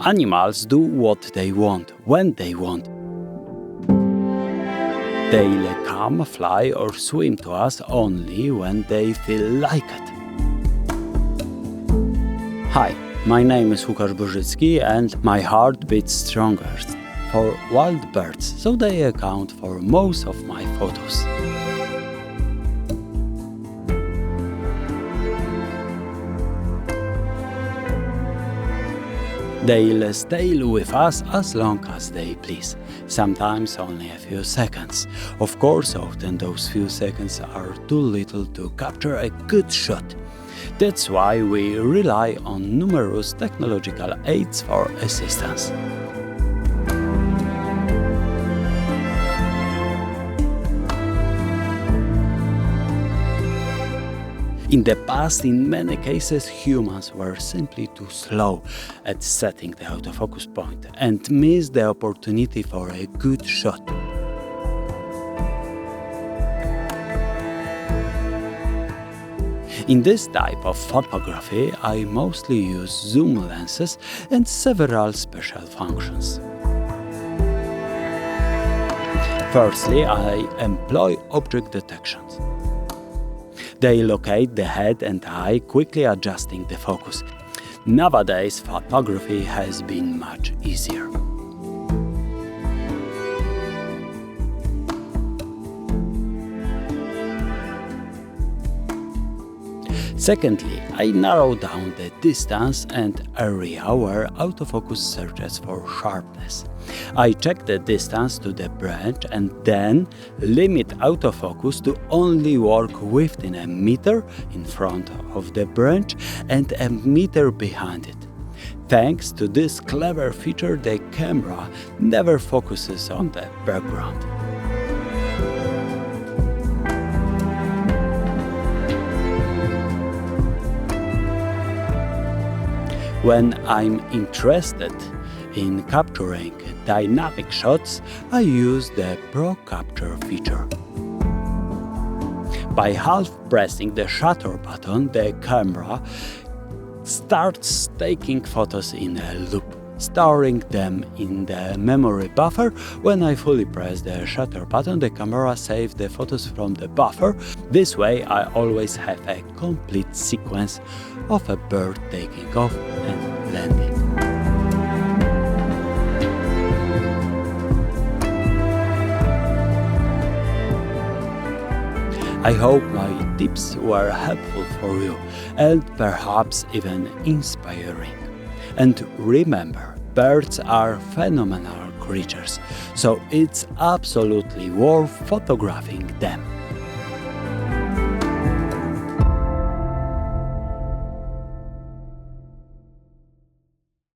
Animals do what they want, when they want. They'll come, fly or swim to us only when they feel like it. Hi, my name is Lukasz Bozycki and my heart beats strongest for wild birds, so they account for most of my photos. They'll stay with us as long as they please, sometimes only a few seconds. Of course, often those few seconds are too little to capture a good shot. That's why we rely on numerous technological aids for assistance. In the past, in many cases, humans were simply too slow at setting the autofocus point and missed the opportunity for a good shot. In this type of photography, I mostly use zoom lenses and several special functions. Firstly, I employ object detections. They locate the head and eye, quickly adjusting the focus. Nowadays, photography has been much easier. Secondly, I narrow down the distance and area where autofocus searches for sharpness. I check the distance to the branch and then limit autofocus to only work within a meter in front of the branch and a meter behind it. Thanks to this clever feature, the camera never focuses on the background. When I'm interested in capturing dynamic shots, I use the Pro Capture feature. By half pressing the shutter button, the camera starts taking photos in a loop, storing them in the memory buffer. When I fully press the shutter button, the camera saves the photos from the buffer. This way, I always have a complete sequence of a bird taking off and landing. I hope my tips were helpful for you and perhaps even inspiring. And remember, birds are phenomenal creatures, so it's absolutely worth photographing them.